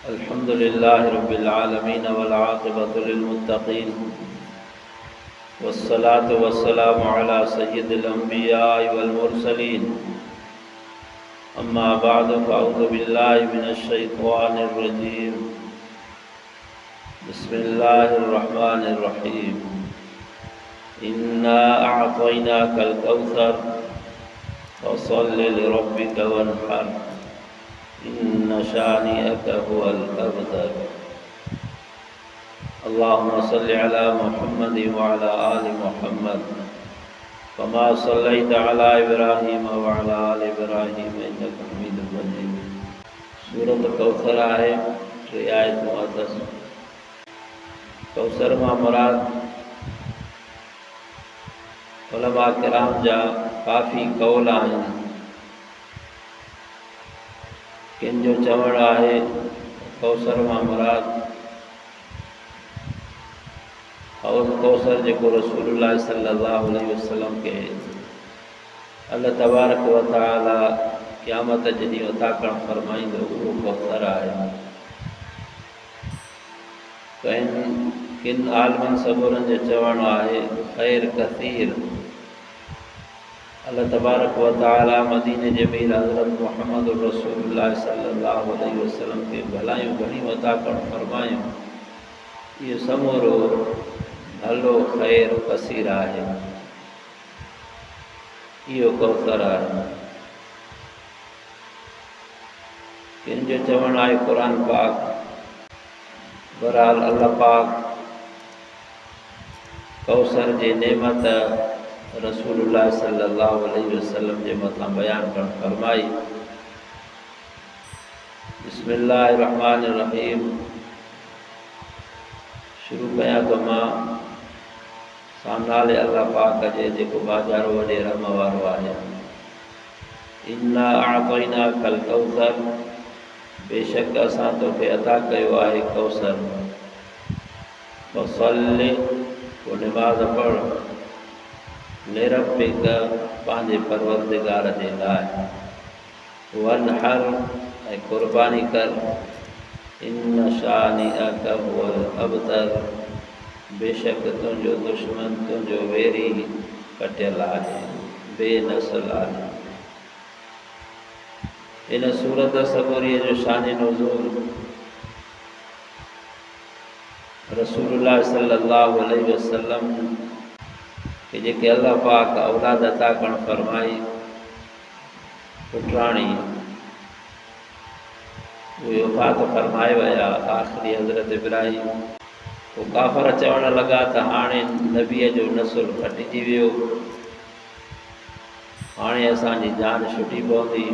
अल्हम्दुलिल्लाहि रब्बिल आलमीन वल आक़िबतु लिल मुत्तक़ीन वस्सलातु वस्सलामु अला सय्यिदिल अंबियाइ वल मुरसलीन अम्मा बअदु फ़अऊज़ु बिल्लाहि मिनश शैतानिर रजीम बिस्मिल्लाहिर रहमानिर रहीम इन्ना अअतैनाकल कौसर फसल्लि लिरब्बिका वन्हर इन्न शानिअक हुवल अबतर। अल्लाहुम्मा सल्लि अला मुहम्मद व अला आलि मुहम्मद कमा सल्लैता अला इब्राहीम व अला आलि इब्राहीम इन्नका हमीदुम मजीद। सूरत कौसर आहे, 3 आयतूं अथसि। कौसर मां मुराद उलमा किराम जा काफ़ी कौल आहिनि। किन जो चवण आहे कौसर मां मुराद हौज़ कौसर जेको रसूलुल्लाह सल्लल्लाहु अलैहि वसल्लम के अल्लाह तबारक व तआला क़यामत जे ॾींहुं अता करण फरमाईंदो, उहो कौसर आहे। किन आलमनि सबूरनि जो चवणु आहे ख़ैर कसीर। अल्लाह तबारक व तआला मदीने जे मीर हज़रत मुहम्मद रसूलुल्लाह सल्लल्लाहु अलैहि वसल्लम के भलायूं घणियूं अता करण फरमायूं। इहो समूरो भलो ख़ैर कसीर आहे, इहो कौसर आहे। किन जो चवणु आहे क़ुरान पाक। बहरहाल अल्लाह पाक कौसर जी नेमत रसूलुल्लाह सल्लल्लाहु अलैहि वसल्लम जे मथां बयान करण फरमाई। बिस्मिल्लाहिर रहमानिर रहीम। शुरू कयां तो मां सामनाले अल्लाह पाक जे जेको बाजारो वॾे रहम वारो आहे। इन्ना अअतैनाकल कौसर, बेशक असां तोखे अता कयो आहे कौसर। फसल्लि, पोइ निमाज़ पढ़, लिरब्बिक, पंहिंजे परवरदिगार जे लाइ, वन्हर, ऐं क़ुर्बानी कर, इन्न शानिअक हुवल अबतर, बेशक तुंहिंजो दुश्मन, तुंहिंजो वेरी कटियल आहे, बेनसल आहे। इन सूरत सबूरीअ जो शान नुज़ूल रसूलुल्लाह सल्लल्लाहु अलैहि वसल्लम के जेके अल्लाह पाक औलाद अता करण फरमाई, पुटराणी, उहे वफ़ात फरमाए विया। आख़िरी हज़रत इब्राहीम। पोइ काफ़र चवण लॻा त हाणे नबीअ जो नसुल कटिजी वियो, हाणे असांजी जान छुटी पवंदी।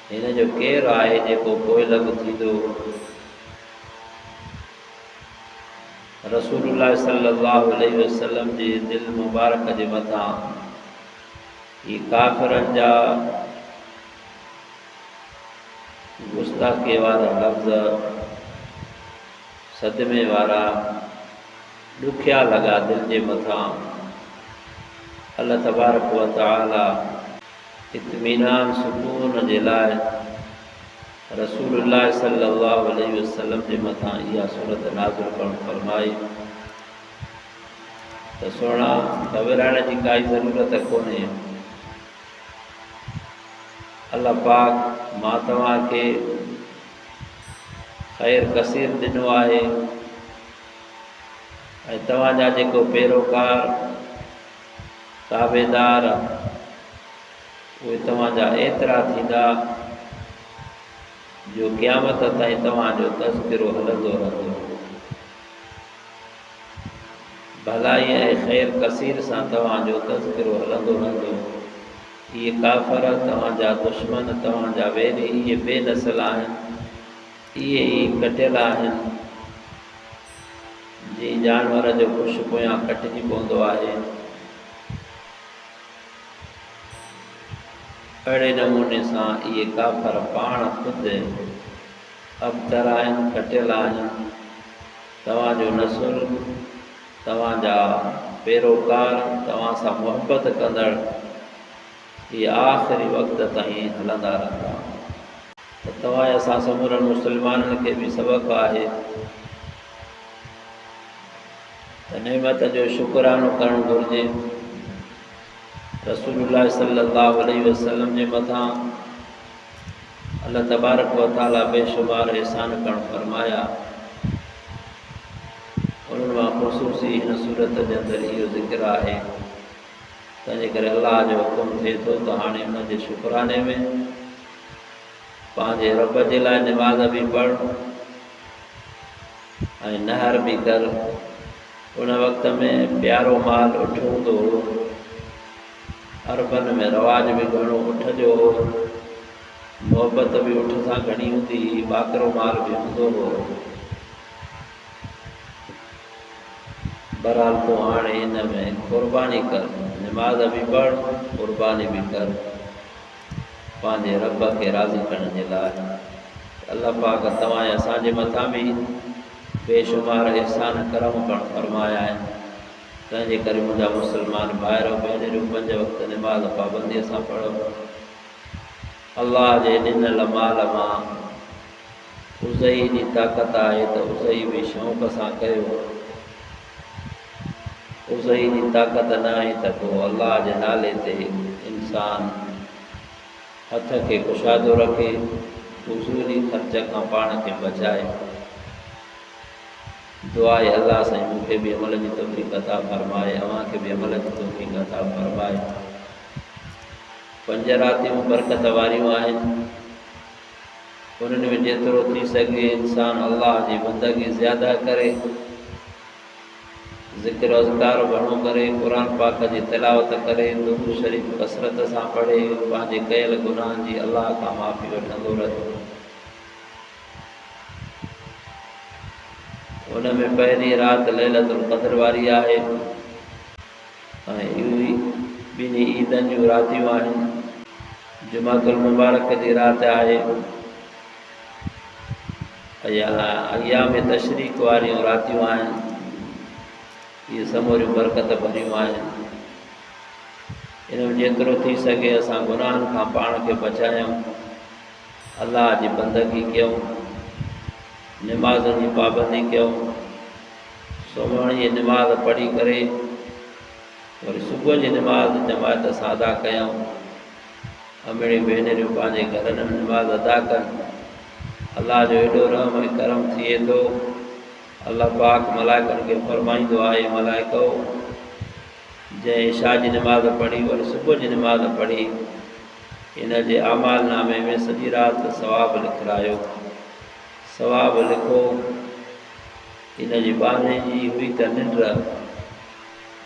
हिन जो केरु आहे जेको पोइ लॻ थींदो? रसूलुल्लाह सल्लल्लाहु अलैहि वसल्लम जी दिल मुबारक जे मथां ही काफ़िरनि जा गुस्ताखी वारा लफ़्ज़, सदमे वारा, ॾुखिया लॻा दिल जे मथां। अल्लाह तबारक व तआला इत्मीनान सुकून जे लाइ रसूलुल्लाह सल्लल्लाहु अलैहि वसल्लम जे मथां इहा सूरत नाज़िल करण फरमाई त सुहिणा घबराइण जी काई ज़रूरत कोन्हे। अल्लाह पाक मां तव्हांखे ख़ैर कसीर ॾिनो आहे, ऐं तव्हांजा जेको पैरोकार ताबेदार उहे तव्हांजा एतिरा थींदा जो क़यामत ताईं तव्हांजो तज़किरो हलंदो रहंदो। भलाई ऐं ख़ैर कसीर सां तव्हांजो तज़किरो हलंदो रहंदो। इहे काफ़र तव्हांजा दुश्मन, तव्हांजा वेरी, इहे बेनसल आहिनि, इहे ई कटियल आहिनि। जीअं जानवर जो कुझु पोयां कटिजी पवंदो आहे, अहिड़े नमूने सां इहे काफ़र पाण ख़ुदि अबतर आहिनि, कटियल आहिनि। तव्हांजो नसुल, तव्हांजा पैरोकार, तव्हां सां मुहबत कंदड़, इहे आख़िरी वक़्त ताईं हलंदा रहंदा। त तव्हां असां समूरनि मुस्लमाननि खे बि सबक़ आहे त नेमत जो शुक्रानो करणु घुरिजे। रसूलुल्लाह सल्लल्लाहु अलैहि वसल्लम जे मथां अल्लाह तबारक व तआला बेशुमार एहसान करणु फरमाया। उन्हनि मां ख़ुसूसी हिन सूरत जे अंदरि इहो ज़िक्र आहे। तंहिंजे करे अल्लाह जो हुकुम थिए थो त हाणे हुन जे शुक्राने में पंहिंजे रब जे लाइ निमाज़ बि पढ़ ऐं नहर बि कर। उन वक़्त में प्यारो माल उठ हूंदो हो, अरबनि में रवाज बि घणो उठ जो हो, मोहबत बि उठ सां घणी हूंदी हुई, बाकरो माल बि हूंदो हो। बहरहाल तूं हाणे हिन में क़ुर्बानी कर, निमाज़ बि पढ़, क़ुर्बानी बि कर पंहिंजे रब खे राज़ी करण जे लाइ। अल्लाह पाक तव्हां असांजे मथां बि बेशुमार एहसान करम करणु फरमाया आहिनि। तंहिंजे करे मुंहिंजा मुस्लमान भाइरो भेनरियूं 5 वक़्त निमाज़ पाबंदीअ सां पढ़ो। अल्लाह जे ॾिनल माल मां उज़ई जी ताक़त आहे त उज़ई बि शौक़ सां कयो। उज़ई जी ताक़त न आहे त पोइ अल्लाह जे नाले ते इंसान हथ खे कुशादो रखे, फज़ूली ख़र्च खां पाण खे बचाए। दुआ आहे अल्लाह साईं मूंखे बि अमल जी तौफ़ीक़ अता फरमाए, अव्हांखे बि अमल जी तौफ़ीक़ अता फरमाए। 5 रातियूं बरकत वारियूं आहिनि। उन्हनि में जेतिरो थी सघे इंसान अल्लाह जी बंदगी ज़्यादा करे, ज़िक्र अज़कार घणो करे, क़ुरान पाक जी तिलावत करे, दुरूद शरीफ़ कसरत सां पढ़े, पंहिंजे कयल गुनाहनि जी अल्लाह खां माफ़ी वठंदो रहे। उन में पहिरीं राति लैलतुल क़द्र वारी आहे ऐं इहे ॿिन्ही ईदनि जूं रातियूं आहिनि। जुमातुल मुबारक जी राति आहे या अयाम तशरीक़ वारियूं रातियूं आहिनि। इहे समूरियूं बरकत भरियूं आहिनि। इन में जेतिरो थी सघे असां गुनाहनि खां पाण खे बचायूं, अल्लाह जी बंदगी कयूं, निमाज़नि जी पाबंदी कयूं। सुम्हण जी निमाज़ पढ़ी करे वरी सुबुह जी निमाज़ जमायत सां अदा कयूं। अमिड़ियूं भेनरियूं पंहिंजे घरनि में निमाज़ अदा कनि। अल्लाह जो एॾो रहम ऐं करम थिए थो। अल्लाह पाक मलाइकनि खे फरमाईंदो आहे, मलाइको जंहिं इशा जी निमाज़ पढ़ी वरी सुबुह जी निमाज़ पढ़ी, इन जे आमाल नामे में सॼी राति सवाबु लिखायो। सवाबु लिखो। इन जी बहाने जी हुई त निंड,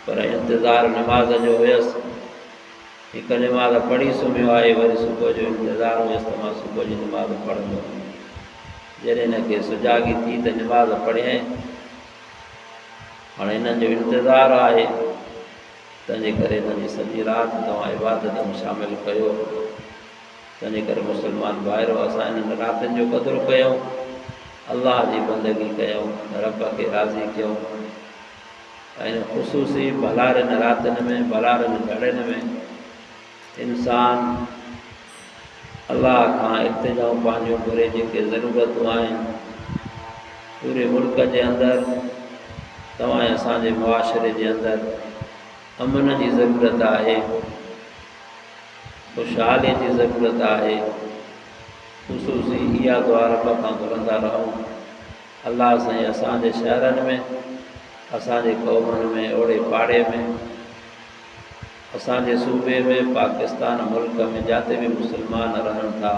पर इंतज़ारु निमाज़ जो हुयसि। हिकु निमाज़ पढ़ी सुम्हियो आहे, वरी सुबुह जो इंतज़ारु हुयसि त मां सुबुह जी निमाज़ पढ़ंदो। जॾहिं हिनखे सुजागी थी त निमाज़ पढ़ियईं। हाणे हिननि जो इंतज़ारु आहे, तंहिंजे करे हिननि जी सॼी राति तव्हां इबादत में शामिलु कयो। तंहिंजे करे मुस्लमान भाइरो असां हिननि रातिनि जो क़दुरु कयूं, अल्लाह जी बंदगी कयूं, रब खे राज़ी कयूं। ऐं ख़ुसूसी भलारनि रातिनि में, भलारनि घड़ियुनि में इंसान अल्लाह खां इल्तिजाऊं पंहिंजूं घुरे, जेके ज़रूरतूं आहिनि। पूरे मुल्क जे अंदरि, तव्हां असांजे मुआशरे जे अंदरि अमन जी ज़रूरत आहे, ख़ुशहाली जी ज़रूरत आहे। ख़ुसूसी इहा दुआ रब खां घुरंदा रहूं, अल्लाह साईं असांजे शहरनि में, असांजे क़ौमनि में, ओड़े पाड़े में, असांजे सूबे में, पाकिस्तान मुल्क में जिते बि मुस्लमान रहनि था,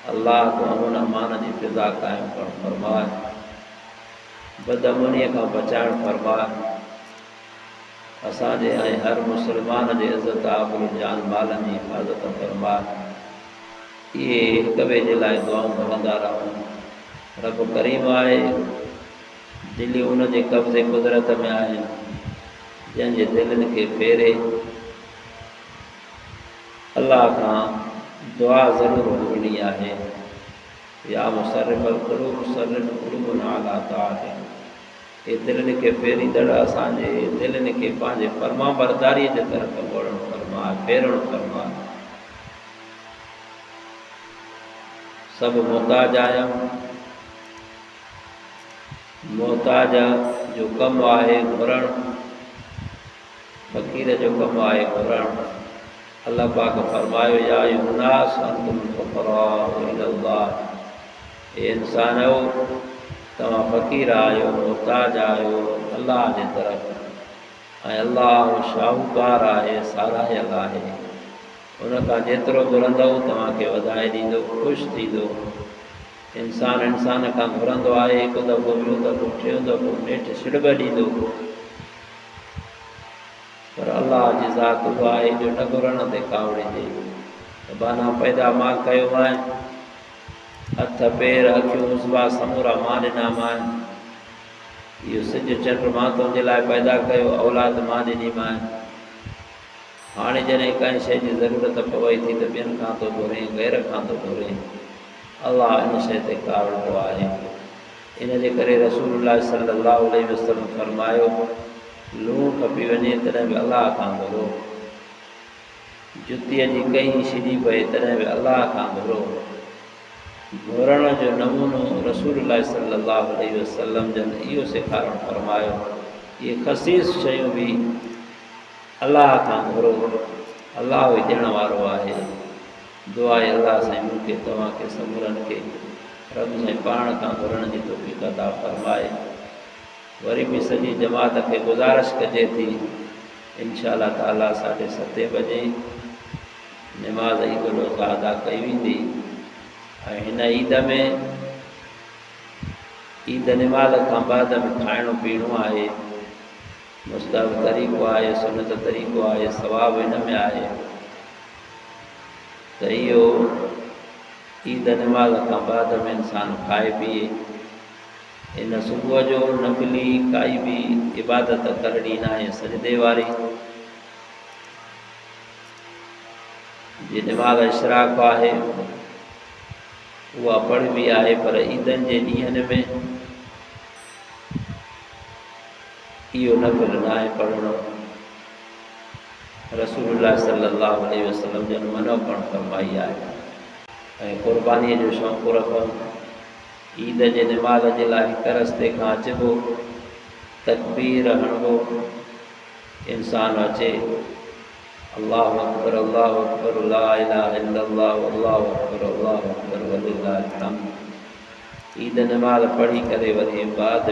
अल्लाह को अमन अमान जी फ़िज़ा क़ाइमु करणु फरमाए, बदअमनीअ खां बचाइणु फरमाए। असांजे ऐं हर मुस्लमान जे इज़त आबरू जान मालनि जी हिफ़ाज़त फरमाए। इहे हिक ॿिए जे लाइ दुआऊं घुरंदा रहूं। रब करीम आहे, दिलियूं उन जे कब्ज़े कुदरत में आहिनि, जंहिंजे दिलनि खे फेरे। अल्लाह खां दुआ ज़रूरु घुरणी आहे, या मुसर्रिफ़ल क़ुलूब सर्रिफ़ क़ुलूबना अला ताअतिक। हे दिलनि खे फेरींदड़, असांजे दिलनि खे पंहिंजे फर्मा बरदारीअ जे तरफ़ मोड़णु फरमाए, फेरणु फरमाए। सब मोहताज आहियूं। मोहताज जो कमु आहे घुरणु, फ़क़ीर जो कमु आहे घुरणु। अल्लाह पाक फरमायो या अय्युहन्नास अंतुम फ़ुक़राउ इलल्लाह, हे इंसान हो तव्हां फ़क़ीर आहियो, मोहताज आहियो अल्लाह जे तरफ़। ऐं अल्लाह शाहूकार आहे, साराहियल आहे। उनखां जेतिरो घुरंदव तव्हांखे वधाए ॾींदो, ख़ुशि थींदो। इंसान खां घुरंदो आहे, हिकु दफ़ो, ॿियो दफ़ो, टियों दफ़ो, नेठि सिड़ब ॾींदो, पर अल्लाह जी ज़ात उहा आहे जो न घुरण ते कावड़िजे। बाना पैदा मां कयो आहे, हथ पेर अखियूं उज़वा समूरा मां ॾिना मां। इहो सिज चंड मां तुंहिंजे लाइ पैदा कयो, औलाद मां ॾिनी मां। हाणे जॾहिं कंहिं शइ जी ज़रूरत पवई थी त ॿियनि खां थो घुरे, गैर खां थो घुरे। अल्लाह इन शइ ते कावड़ो आहे। इन जे करे रसूलुल्लाह सल्लल्लाहु अलैहि वसल्लम फरमायो, लूणु खपी वञे तॾहिं बि अल्लाह खां घुरो, जुतीअ जी कई छिॼी पए तॾहिं बि अल्लाह खां घुरो। घुरण जो नमूनो रसूलुल्लाह सल्लल्लाहु अलैहि वसल्लम जन इहो सेखारणु फरमायो। इहे ख़सीस शयूं बि अल्लाह खां घुरो, अल्लाह ई ॾियण वारो आहे। दुआ आहे अल्लाह साईं मूंखे तव्हांखे समूरनि खे रब साईं पाण खां घुरण जी तौफ़ीक़ अता फरमाए। वरी बि सॼी जमात खे गुज़ारिश कजे थी, इंशाअल्लाह ताला 7:30 बजे नमाज़ ईद उल अज़हा अदा कई वेंदी। ऐं हिन ईद में, ईद नमाज़ खां बाद में खाइणो पीअणो आहे, मुस्तहब तरीक़ो आहे, सुनत तरीक़ो आहे, सवाबु हिन में आहे त इहो ईद नमाज़ खां बाद में इंसान खाए पीए। इन सुबुह जो नफ़िली काई बि इबादत करणी न आहे, सजदे वारी जी नमाज़ इशराक़ आहे उहा पढ़बी आहे, पर ईदनि जे ॾींहंनि में इहो नफ़िल न आहे पढ़णो। रसूलुल्लाह सल्लल्लाहु अलैहि वसल्लम जन मनो करणु फरमाई आहे। ऐं क़ुर्बानीअ जो शौक़ु रखूं। ईद जे नमाज़ जे लाइ हिक रस्ते खां अचिबो, तकबीर हणिबो, इंसानु अचे अल्लाहु अकबर ला इलाहा इल्लल्लाह अल्लाहु अकबर वलिल्लाहिल हम्द। ईद नमाज़ पढ़ी करे वरी बाद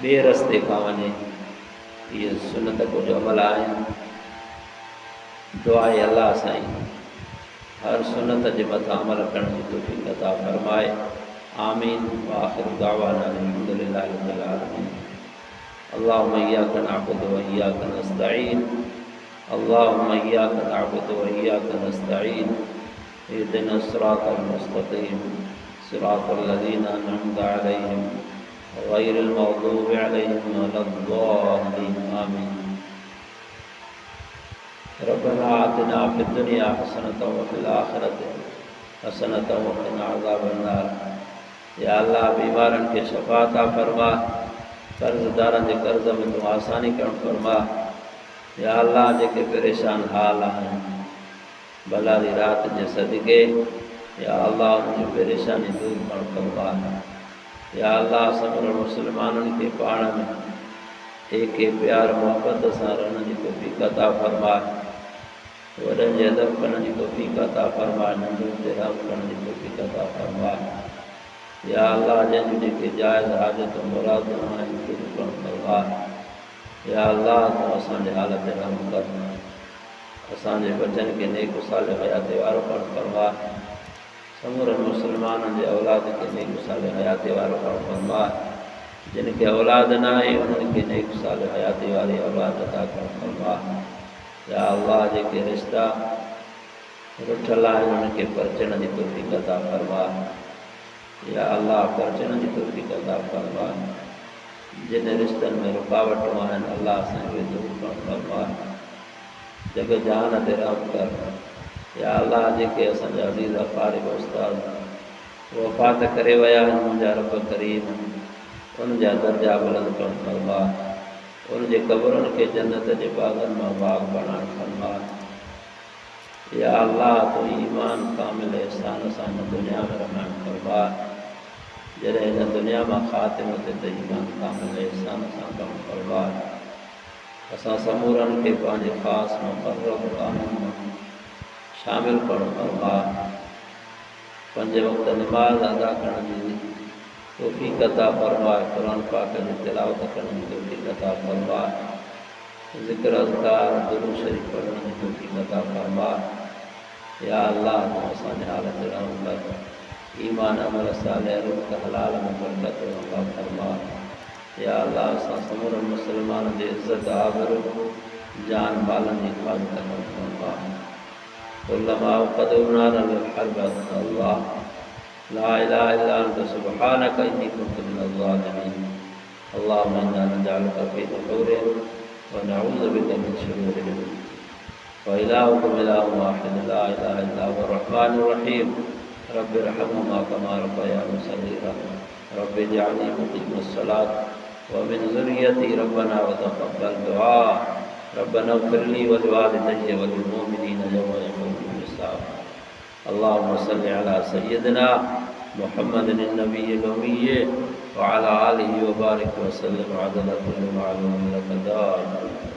ॿिए रस्ते खां वञे। इहे सुनत कुझु अमल आहिनि। दुआ आहे अल्लाह साईं हर सुनत जे मथां अमल करण जी तौफ़ीक़ अता फरमाए। आमीन। व आख़िरु दावाना अल्हम्दुलिल्लाहि रब्बिल आलमीन। अल्लाहुम्मा इय्याका नअबुदु व इय्याका नस्तईन। अल्लाहुम्मा इय्याका नअबुदु व इय्याका नस्तईन। इहदिनस सिरातल मुस्तक़ीम सिरातल लज़ीना अनअमता अलैहिम गैरिल मग़दूबि अलैहिम वलद्दाल्लीन। आमीन। रब्बना आतिना फिद दुनिया हसनतन व फिल आखिरति हसनतन व क़िना अज़ाबन्नार। या अल्लाह बीमारनि खे शफ़ा अता फरमा, कर्ज़दारनि जे कर्ज़ में तूं आसानी करणु फरमा। या अल्लाह जेके परेशान हाल आहिनि भलारी राति जे सदिके, या अल्लाह उन्हनि जी परेशानी दूर करणु फरमा। या अल्लाह समूरे मुस्लमाननि खे पाण में एक प्यार मोहब्बत सां रहण जी तौफ़ीक़ अता फरमा। वॾनि जे अदब करण जी तौफ़ीक़ अता फरमा, नंढनि ते रहम करण जी तौफ़ीक़ अता फरमा। या अल्लाह जंहिंजूं जेके जाइज़ हाजतूं मुरादूं आहिनि पूरियूं करणु फरमा। या अल्लाह तूं असांजे हाल ते रहम कर, असांजे बचनि खे नेक सालिह हयात वारो करणु फरमा। समूरनि मुस्लमाननि जे औलाद खे नेक सालिह हयात वारो करणु फरमा। जिन खे औलाद न आहे उन्हनि खे नेक सालिह हयात वारी औलाद अता करणु फरमा। या अल्लाह जेके रिश्ता रुठल आहिनि उन्हनि खे परचण जी तौफ़ीक़ अता फरमा। या अल्लाह परचण जी तौफ़ीक़ अता फरमा। जिन रिश्तनि में रुकावटूं आहिनि अल्लाह सां उहे दूर करणु फरमा। जग जहान ते रहम कर। या अल्लाह जेके असांजा अज़ीज़ फ़ारिग़ उस्ताद वफ़ात करे विया आहिनि मुंहिंजा रब करीम उनजा दर्जा बुलंद करणु फरमा। उनजे क़बरुनि खे जन्नत जे बाग़नि मां बाग़ बणाइणु फरमा। या अल्लाह तो ईमान कामिल एहसान असान दुनिया में रहमान फरमा। जॾहिं हिन दुनिया में ख़ातिमो ते त ईमान कामिल एहसान असान कमु फरमा। असां समूरनि खे पंहिंजे ख़ासि मुक़र्रर कानून में शामिल करणु फरमा। पंज वक़्त नमाज़ अदा करण जी तौफ़ीक़ अता फरमा। क़ुरान पाक जी तिलावत करण जी तौफ़ीक़ अता फरमा। ज़िक्र अज़कार दुरूद शरीफ़ पढ़ण जी तौफ़ीक़ अता फरमा। या अल्लाह तो असांजे हालत रहम कर। ईमान अमल सालिह रिज़्क़ हलाल में बरकत अता फरमा। या अल्लाह असां समूरनि मुस्लमाननि जी इज़्ज़त आबरू जान मालन जी हिफ़ाज़त फरमा। कुल्लमा क़दू नारन लिल-हर्ब अल्लाह ला इलाहा इल्ला अंत सुब्हानक इन्नी कुन्तु मिनज़ ज़ालिमीन। अल्लाहुम्मा इन्ना नजअलुका फ़ी नुहूरिहिम व नऊज़ु बिका मिन शुरूरिहिम व इलाहुकुम इलाहुन वाहिद ला इलाहा इल्ला हुवर रहमानुर रहीम। रब्बि इरहमहुमा कमा रब्बयानी सगीरा। रब्बि इजअलनी मुक़ीमस्सलात व मिन ज़ुर्रिय्यती रब्बना व तक़ब्बल दुआ। रब्बना इग़फिर ली व लिवालिदैया व लिल-मुमिनीना यौमा यक़ूमुल हिसाब। अल्लाहुम्मा सल्लि अला सय्यिदिना मुहम्मदिन नबिय्यिल उम्मिय्यि व अला आलिहि व बारिक व सल्लिम अदद कुल्लि मालूम लक दाइम।